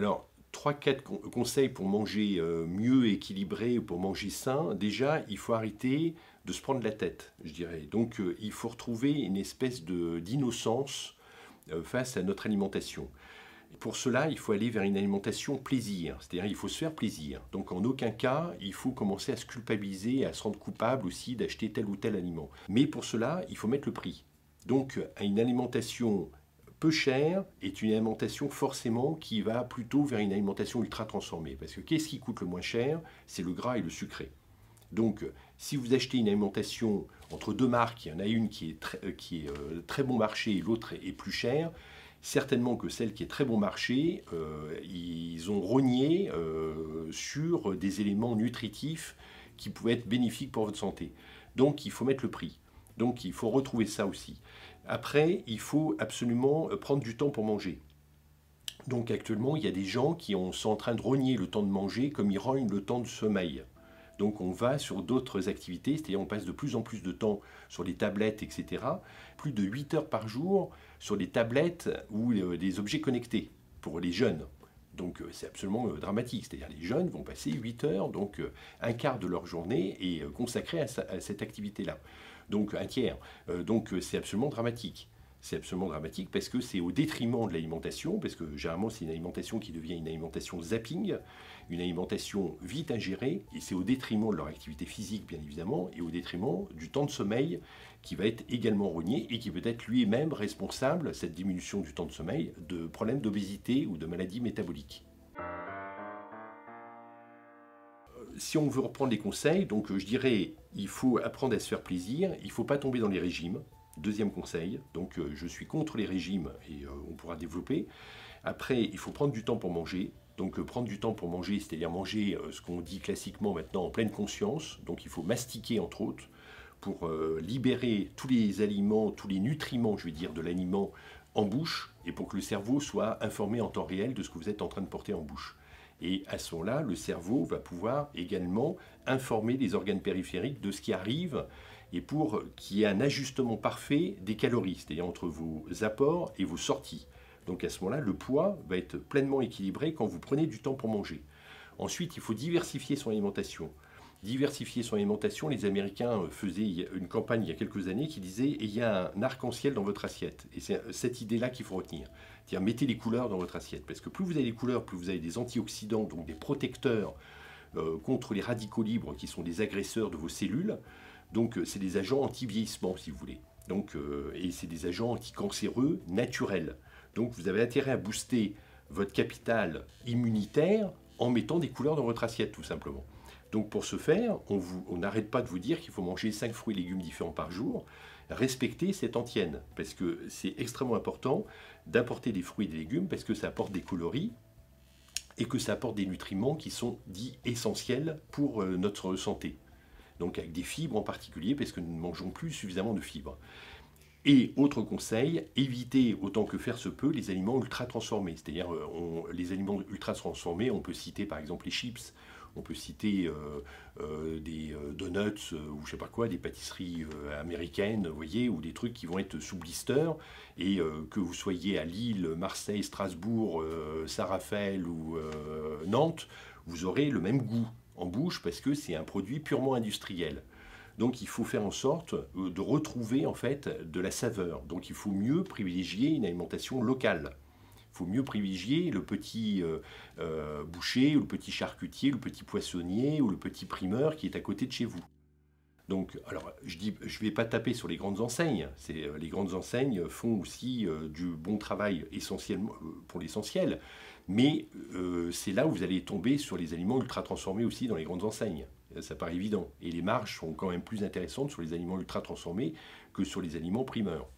Alors, 3-4 conseils pour manger mieux équilibré, pour manger sain. Déjà, il faut arrêter de se prendre la tête, je dirais. Donc, il faut retrouver une espèce d'innocence face à notre alimentation. Pour cela, il faut aller vers une alimentation plaisir, c'est-à-dire il faut se faire plaisir. Donc en aucun cas, il faut commencer à se culpabiliser, à se rendre coupable aussi d'acheter tel ou tel aliment. Mais pour cela, il faut mettre le prix. Donc une alimentation peu chère est une alimentation forcément qui va plutôt vers une alimentation ultra transformée. Parce que qu'est-ce qui coûte le moins cher? C'est le gras et le sucré. Donc, si vous achetez une alimentation entre deux marques, il y en a une qui est très bon marché et l'autre est plus chère, certainement que celle qui est très bon marché, ils ont rogné sur des éléments nutritifs qui pouvaient être bénéfiques pour votre santé. Donc, il faut mettre le prix. Donc, il faut retrouver ça aussi. Après, il faut absolument prendre du temps pour manger. Donc, actuellement, il y a des gens qui sont en train de rogner le temps de manger comme ils rognent le temps de sommeil. Donc on va sur d'autres activités, c'est-à-dire on passe de plus en plus de temps sur les tablettes, etc. Plus de 8 heures par jour sur les tablettes ou des objets connectés pour les jeunes. Donc c'est absolument dramatique, c'est-à-dire les jeunes vont passer 8 heures, donc un quart de leur journée est consacré à cette activité-là. Donc un tiers. Donc c'est absolument dramatique. C'est absolument dramatique parce que c'est au détriment de l'alimentation, parce que généralement c'est une alimentation qui devient une alimentation zapping, une alimentation vite ingérée, et c'est au détriment de leur activité physique bien évidemment, et au détriment du temps de sommeil qui va être également rogné et qui peut être lui-même responsable, cette diminution du temps de sommeil, de problèmes d'obésité ou de maladies métaboliques. Si on veut reprendre les conseils, donc je dirais il faut apprendre à se faire plaisir, il ne faut pas tomber dans les régimes. Deuxième conseil, donc je suis contre les régimes et on pourra développer. Après, il faut prendre du temps pour manger. Donc prendre du temps pour manger, c'est-à-dire manger ce qu'on dit classiquement maintenant en pleine conscience. Donc il faut mastiquer entre autres pour libérer tous les aliments, tous les nutriments, je vais dire, de l'aliment en bouche et pour que le cerveau soit informé en temps réel de ce que vous êtes en train de porter en bouche. Et à ce moment-là, le cerveau va pouvoir également informer les organes périphériques de ce qui arrive et pour qu'il y ait un ajustement parfait des calories, c'est-à-dire entre vos apports et vos sorties. Donc à ce moment-là, le poids va être pleinement équilibré quand vous prenez du temps pour manger. Ensuite, il faut diversifier son alimentation. Diversifier son alimentation, les Américains faisaient une campagne il y a quelques années qui disait « il y a un arc-en-ciel dans votre assiette ». Et c'est cette idée-là qu'il faut retenir. C'est-à-dire mettez les couleurs dans votre assiette. Parce que plus vous avez des couleurs, plus vous avez des antioxydants, donc des protecteurs contre les radicaux libres qui sont des agresseurs de vos cellules. Donc c'est des agents anti-vieillissement si vous voulez. Donc, et c'est des agents anticancéreux naturels. Donc vous avez intérêt à booster votre capital immunitaire en mettant des couleurs dans votre assiette tout simplement. Donc pour ce faire, on n'arrête pas de vous dire qu'il faut manger 5 fruits et légumes différents par jour. Respectez cette antienne, parce que c'est extrêmement important d'apporter des fruits et des légumes, parce que ça apporte des calories et que ça apporte des nutriments qui sont dits essentiels pour notre santé. Donc avec des fibres en particulier, parce que nous ne mangeons plus suffisamment de fibres. Et autre conseil, évitez autant que faire se peut les aliments ultra transformés. C'est-à-dire les aliments ultra transformés, on peut citer par exemple les chips, on peut citer des donuts ou je sais pas quoi, des pâtisseries américaines, vous voyez, ou des trucs qui vont être sous blister, et que vous soyez à Lille, Marseille, Strasbourg, Saint-Raphaël ou Nantes, vous aurez le même goût en bouche parce que c'est un produit purement industriel. Donc il faut faire en sorte de retrouver en fait de la saveur. Donc il faut mieux privilégier une alimentation locale. Il faut mieux privilégier le petit boucher, ou le petit charcutier, le petit poissonnier ou le petit primeur qui est à côté de chez vous. Donc, alors, je ne vais pas taper sur les grandes enseignes. Les grandes enseignes font aussi du bon travail essentiellement, pour l'essentiel. Mais c'est là où vous allez tomber sur les aliments ultra transformés aussi dans les grandes enseignes. Ça paraît évident. Et les marges sont quand même plus intéressantes sur les aliments ultra transformés que sur les aliments primeurs.